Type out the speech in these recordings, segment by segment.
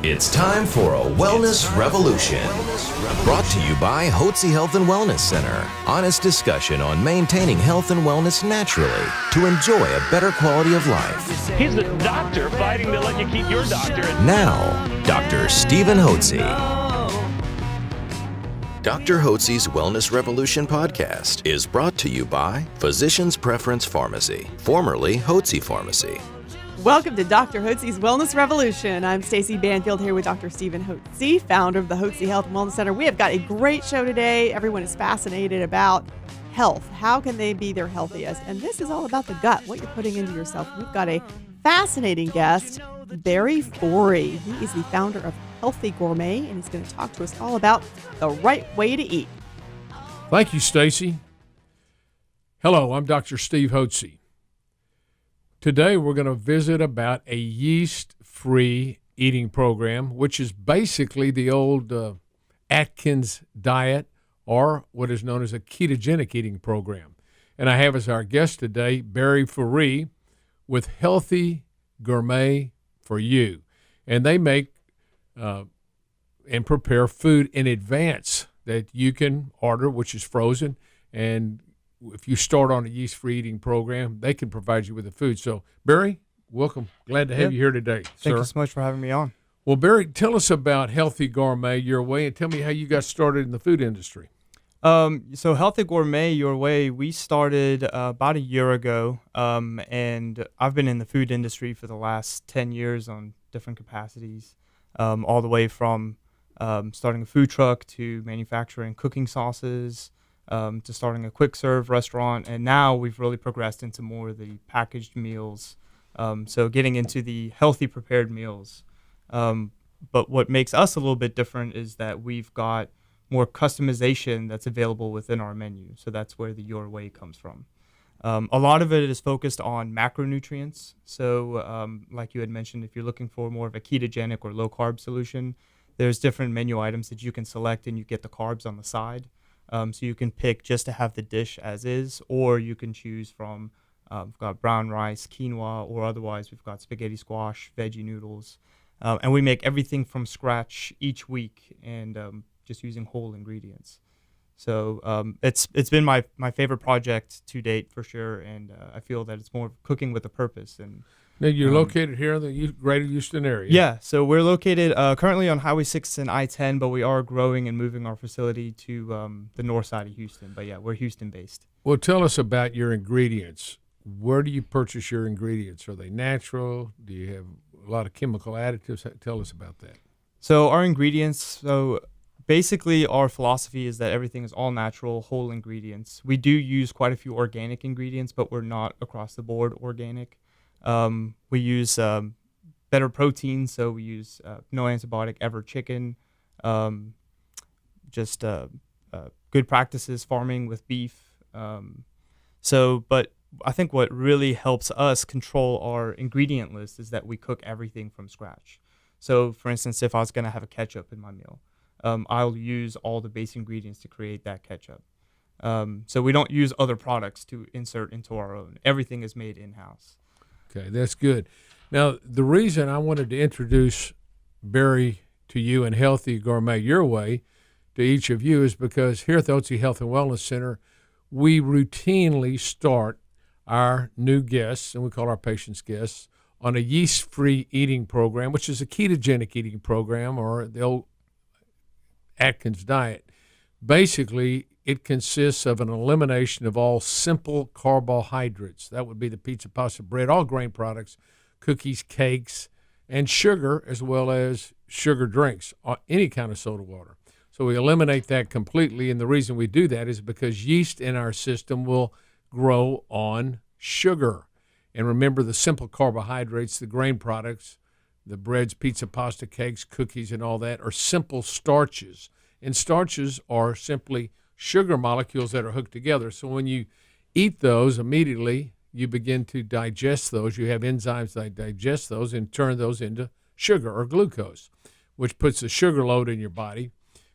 It's time for a Wellness Revolution. Brought to you by Hotze Health and Wellness Center. Honest discussion on maintaining health and wellness naturally to enjoy a better quality of life. He's the doctor fighting to let you keep your doctor. Now, Dr. Stephen Hotze. Dr. Hotze's Wellness Revolution podcast is brought to you by Physician's Preference Pharmacy, formerly Hotze Pharmacy. Welcome to Dr. Hotze's Wellness Revolution. I'm Stacey Banfield here with Dr. Stephen Hotze, founder of the Hotze Health and Wellness Center. We have got a great show today. Everyone is fascinated about health. How can they be their healthiest? And this is all about the gut, what you're putting into yourself. We've got a fascinating guest, Barry Fourie. He is the founder of Healthy Gourmet, and he's going to talk to us all about the right way to eat. Thank you, Stacey. Hello, I'm Dr. Steve Hotze. Today we're going to visit about a yeast-free eating program, which is basically the old Atkins diet, or what is known as a ketogenic eating program. And I have as our guest today Barry Fourie with Healthy Gourmet for You. And they make and prepare food in advance that you can order, which is frozen. And if you start on a yeast-free eating program, they can provide you with the food. So, Barry, welcome. Glad to have you here today, sir. Thank you so much for having me on. Well, Barry, tell us about Healthy Gourmet-Your Way, and tell me how you got started in the food industry. So Healthy Gourmet-Your Way, we started about a year ago, and I've been in the food industry for the last 10 years on different capacities, all the way from starting a food truck to manufacturing cooking sauces, to starting a quick serve restaurant, and now we've really progressed into more of the packaged meals, so getting into the healthy prepared meals. But what makes us a little bit different is that we've got more customization that's available within our menu, so that's where the Your Way comes from. A lot of it is focused on macronutrients, so like you had mentioned, if you're looking for more of a ketogenic or low-carb solution, there's different menu items that you can select and you get the carbs on the side. So you can pick just to have the dish as is, or you can choose from, we've got brown rice, quinoa, or otherwise we've got spaghetti squash, veggie noodles. And we make everything from scratch each week and just using whole ingredients. So it's been my favorite project to date for sure, and I feel that it's more cooking with a purpose. And Now, you're located here in the greater Houston area. Yeah, so we're located currently on Highway 6 and I-10, but we are growing and moving our facility to the north side of Houston. But yeah, we're Houston-based. Well, tell us about your ingredients. Where do you purchase your ingredients? Are they natural? Do you have a lot of chemical additives? Tell us about that. So our ingredients, basically our philosophy is that everything is all natural, whole ingredients. We do use quite a few organic ingredients, but we're not across the board organic. We use better protein, so we use no antibiotic ever chicken, just good practices farming with beef. But I think what really helps us control our ingredient list is that we cook everything from scratch. So, for instance, if I was going to have a ketchup in my meal, I'll use all the base ingredients to create that ketchup. So we don't use other products to insert into our own. Everything is made in-house. Okay, that's good. Now, the reason I wanted to introduce Barry to you and Healthy Gourmet-Your Way to each of you is because here at the Hotze Health and Wellness Center, we routinely start our new guests, and we call our patients guests, on a yeast-free eating program, which is a ketogenic eating program, or the old Atkins diet. Basically, it consists of an elimination of all simple carbohydrates. That would be the pizza, pasta, bread, all grain products, cookies, cakes, and sugar, as well as sugar drinks, any kind of soda water. So we eliminate that completely, and the reason we do that is because yeast in our system will grow on sugar. And remember, the simple carbohydrates, the grain products, the breads, pizza, pasta, cakes, cookies, and all that are simple starches. And starches are simply sugar molecules that are hooked together. So when you eat those, immediately you begin to digest those. You have enzymes that digest those and turn those into sugar or glucose, which puts a sugar load in your body,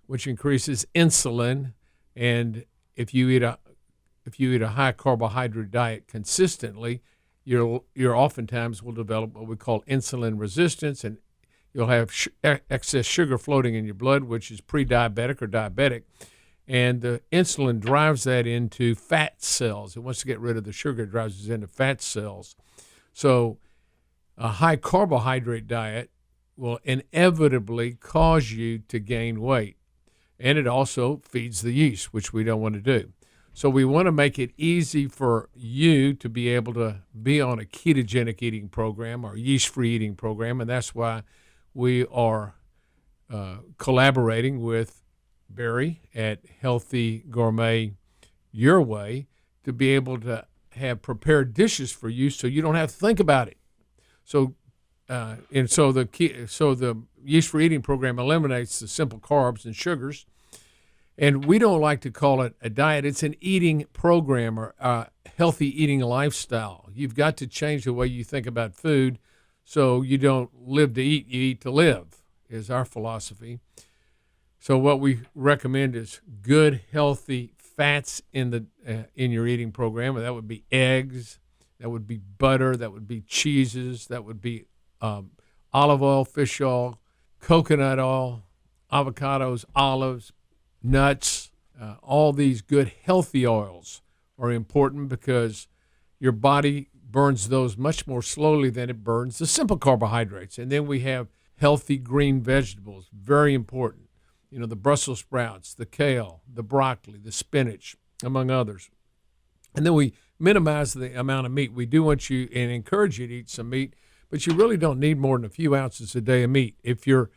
which increases insulin. And if you eat a high carbohydrate diet consistently, you're oftentimes will develop what we call insulin resistance, and you'll have excess sugar floating in your blood, which is pre-diabetic or diabetic. And the insulin drives that into fat cells. It wants to get rid of the sugar, it drives it into fat cells. So a high carbohydrate diet will inevitably cause you to gain weight. And it also feeds the yeast, which we don't want to do. So we want to make it easy for you to be able to be on a ketogenic eating program or yeast-free eating program, and that's why we are collaborating with Barry at Healthy Gourmet-Your Way to be able to have prepared dishes for you so you don't have to think about it. So the yeast-free eating program eliminates the simple carbs and sugars. And we don't like to call it a diet. It's an eating program or a healthy eating lifestyle. You've got to change the way you think about food so you don't live to eat, you eat to live, is our philosophy. So what we recommend is good, healthy fats in your eating program. And that would be eggs, that would be butter, that would be cheeses, that would be olive oil, fish oil, coconut oil, avocados, olives, nuts. All these good healthy oils are important because your body burns those much more slowly than it burns the simple carbohydrates. And then we have healthy green vegetables, very important. You know, the Brussels sprouts, the kale, the broccoli, the spinach, among others. And then we minimize the amount of meat. We do want you and encourage you to eat some meat, but you really don't need more than a few ounces a day of meat. If you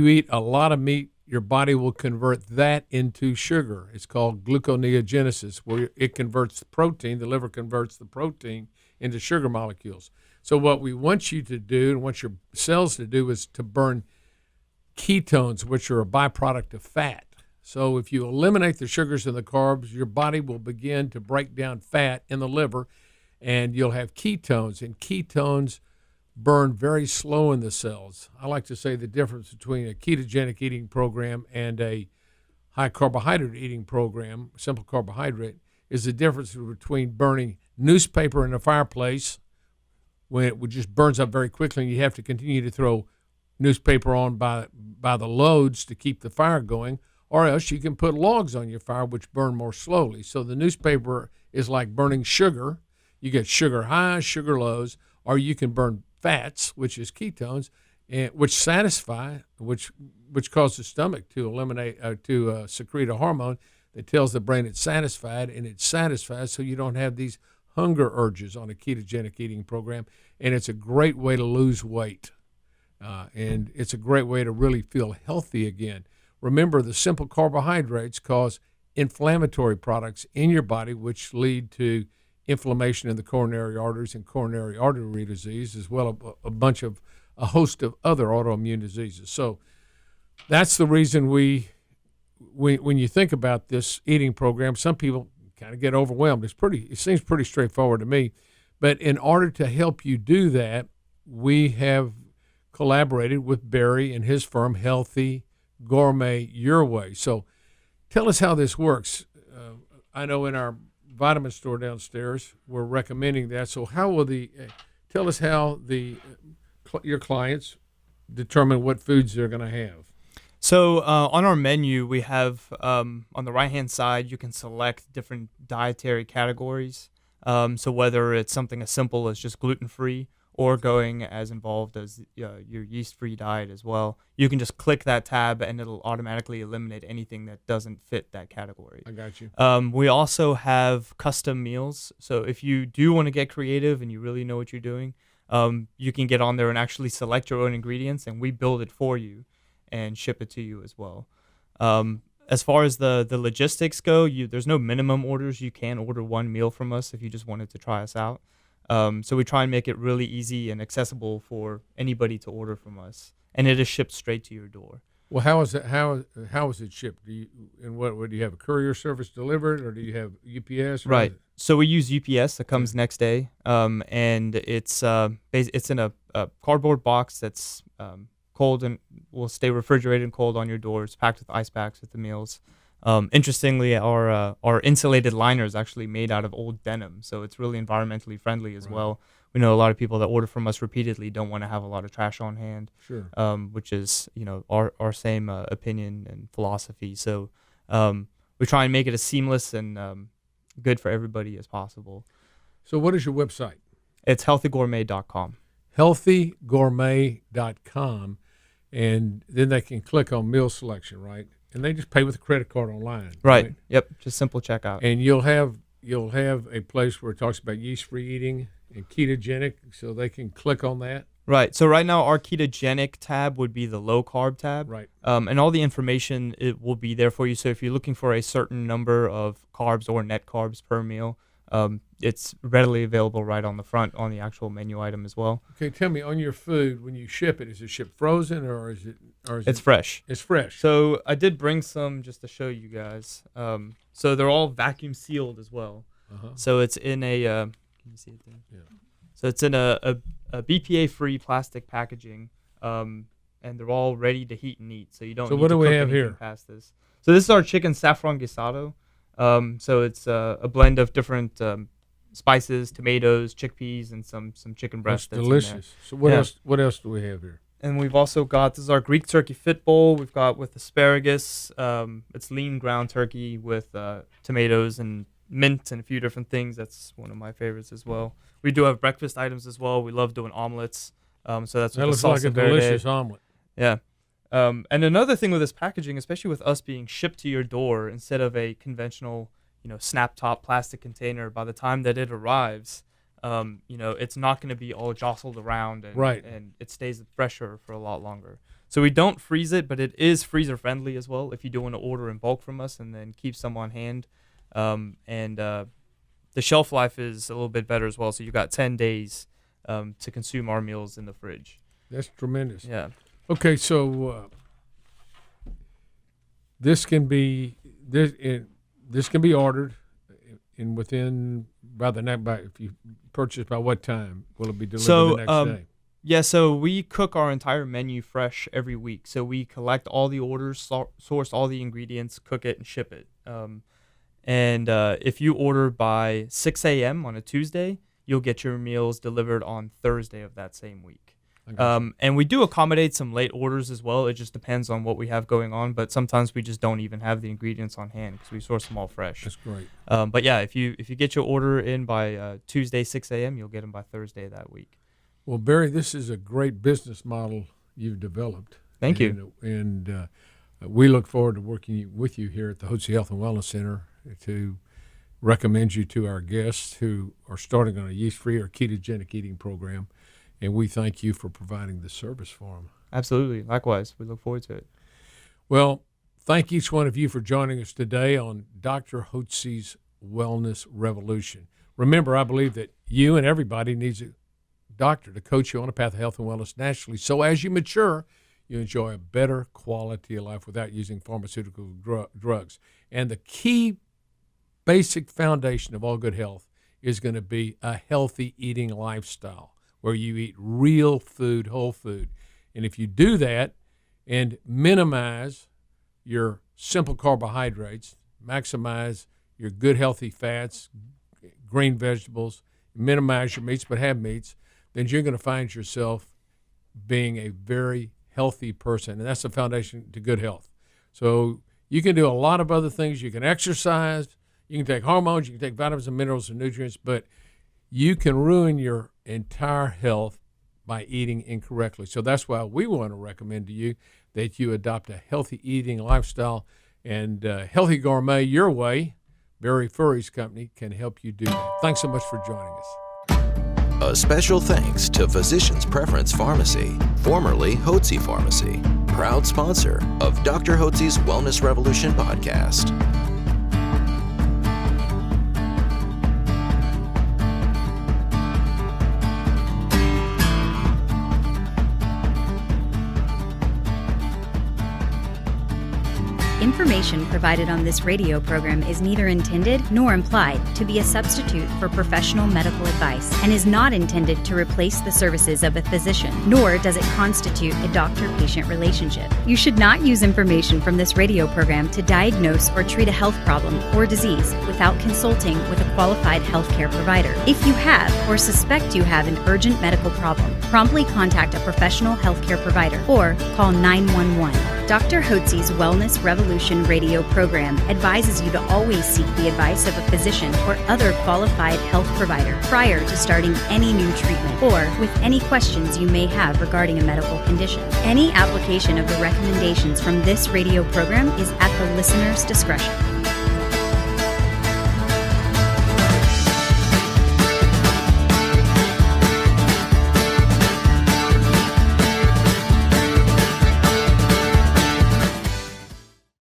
eat a lot of meat, your body will convert that into sugar. It's called gluconeogenesis, where it converts the protein, the liver converts the protein into sugar molecules. So what we want you to do and want your cells to do is to burn ketones, which are a byproduct of fat. So if you eliminate the sugars and the carbs, your body will begin to break down fat in the liver, and you'll have ketones. And ketones burn very slow in the cells. I like to say the difference between a ketogenic eating program and a high carbohydrate eating program, simple carbohydrate, is the difference between burning newspaper in a fireplace when it just burns up very quickly and you have to continue to throw newspaper on by the loads to keep the fire going, or else you can put logs on your fire which burn more slowly. So the newspaper is like burning sugar. You get sugar highs, sugar lows, or you can burn fats, which is ketones, and which satisfy, which cause the stomach to eliminate to secrete a hormone that tells the brain it's satisfied, and it satisfies so you don't have these hunger urges on a ketogenic eating program. And it's a great way to lose weight, and it's a great way to really feel healthy again. Remember, the simple carbohydrates cause inflammatory products in your body, which lead to inflammation in the coronary arteries and coronary artery disease, as well as a host of other autoimmune diseases. So that's the reason when you think about this eating program, some people kind of get overwhelmed. It seems pretty straightforward to me, but in order to help you do that, we have collaborated with Barry and his firm, Healthy Gourmet-Your Way. So tell us how this works. I know in our vitamin store downstairs we're recommending that. So how will tell us how your clients determine what foods they're going to have? So on our menu, we have on the right-hand side, you can select different dietary categories. So whether it's something as simple as just gluten-free or going as involved as your yeast-free diet as well, you can just click that tab and it'll automatically eliminate anything that doesn't fit that category. I got you. We also have custom meals. So if you do want to get creative and you really know what you're doing, you can get on there and actually select your own ingredients, and we build it for you and ship it to you as well. As far as the logistics go, there's no minimum orders. You can order one meal from us if you just wanted to try us out. So we try and make it really easy and accessible for anybody to order from us, and it is shipped straight to your door. Well, how is it? How is it shipped? Do you have a courier service delivered, or do you have UPS? Right. So we use UPS that comes next day, and it's in a cardboard box that's cold and will stay refrigerated and cold on your door. It's packed with ice packs with the meals. Interestingly, our insulated liner is actually made out of old denim, so it's really environmentally friendly as well. we know a lot of people that order from us repeatedly don't want to have a lot of trash on hand. Sure. Which is, our same opinion and philosophy. So we try and make it as seamless and good for everybody as possible. So what is your website? It's healthygourmet.com. Healthygourmet.com, and then they can click on meal selection, right? And they just pay with a credit card online. Right. Yep. Just simple checkout. And you'll have a place where it talks about yeast-free eating and ketogenic, so they can click on that. Right. So right now our ketogenic tab would be the low carb tab. Right. And all the information, it will be there for you. So if you're looking for a certain number of carbs or net carbs per meal, it's readily available right on the front on the actual menu item as well. Okay, tell me, on your food, when you ship it, is it shipped frozen or is it? It's fresh. It's fresh. So I did bring some just to show you guys. So they're all vacuum sealed as well. Uh-huh. So it's in a can you see it there? Yeah. So it's in a BPA-free plastic packaging, and they're all ready to heat and eat. So you don't. So need what to do we cook have anything here? Past this. So this is our chicken saffron guisado. So it's a blend of different spices, tomatoes, chickpeas, and some chicken breast. That's that's in there. delicious. So what else? What else do we have here? And we've also got, this is our Greek turkey fit bowl. We've got with asparagus. It's lean ground turkey with tomatoes and mint and a few different things. That's one of my favorites as well. We do have breakfast items as well. We love doing omelets. So that's That with looks the like salsa a verde. delicious omelet. Yeah. And another thing with this packaging, especially with us being shipped to your door instead of a conventional, snap top plastic container, by the time that it arrives, it's not going to be all jostled around and, Right. and it stays fresher for a lot longer. So we don't freeze it, but it is freezer friendly as well if you do want to order in bulk from us and then keep some on hand. The shelf life is a little bit better as well. So you got 10 days to consume our meals in the fridge. That's tremendous. Yeah. Okay, so this can be ordered if you purchase by what time will it be delivered the next day? Yeah, so we cook our entire menu fresh every week. So we collect all the orders, source all the ingredients, cook it, and ship it. And if you order by 6 a.m. on a Tuesday, you'll get your meals delivered on Thursday of that same week. And we do accommodate some late orders as well. It just depends on what we have going on. But sometimes we just don't even have the ingredients on hand because we source them all fresh. That's great. But yeah, if you get your order in by Tuesday 6 a.m., you'll get them by Thursday that week. Well, Barry, this is a great business model you've developed. Thank you. And we look forward to working with you here at the Hotze Health and Wellness Center to recommend you to our guests who are starting on a yeast-free or ketogenic eating program. And we thank you for providing the service for them. Absolutely. Likewise. We look forward to it. Well, thank each one of you for joining us today on Dr. Hotze's Wellness Revolution. Remember, I believe that you and everybody needs a doctor to coach you on a path of health and wellness naturally. So as you mature, you enjoy a better quality of life without using pharmaceutical drugs. And the key basic foundation of all good health is going to be a healthy eating lifestyle where you eat real food, whole food. And if you do that and minimize your simple carbohydrates, maximize your good healthy fats, green vegetables, minimize your meats but have meats, then you're going to find yourself being a very healthy person. And that's the foundation to good health. So you can do a lot of other things. You can exercise, you can take hormones, you can take vitamins and minerals and nutrients, but you can ruin your entire health by eating incorrectly. So that's why we want to recommend to you that you adopt a healthy eating lifestyle. And Healthy Gourmet-Your Way, Barry Fourie's company, can help you do that. Thanks so much for joining us. A special thanks to Physicians Preference Pharmacy, formerly Hotze Pharmacy, proud sponsor of Dr. Hotze's Wellness Revolution podcast. Information provided on this radio program is neither intended nor implied to be a substitute for professional medical advice and is not intended to replace the services of a physician, nor does it constitute a doctor-patient relationship. You should not use information from this radio program to diagnose or treat a health problem or disease without consulting with a qualified healthcare provider. If you have or suspect you have an urgent medical problem, promptly contact a professional healthcare provider or call 911. Dr. Hotze's Wellness Revolution radio program advises you to always seek the advice of a physician or other qualified health provider prior to starting any new treatment or with any questions you may have regarding a medical condition. Any application of the recommendations from this radio program is at the listener's discretion.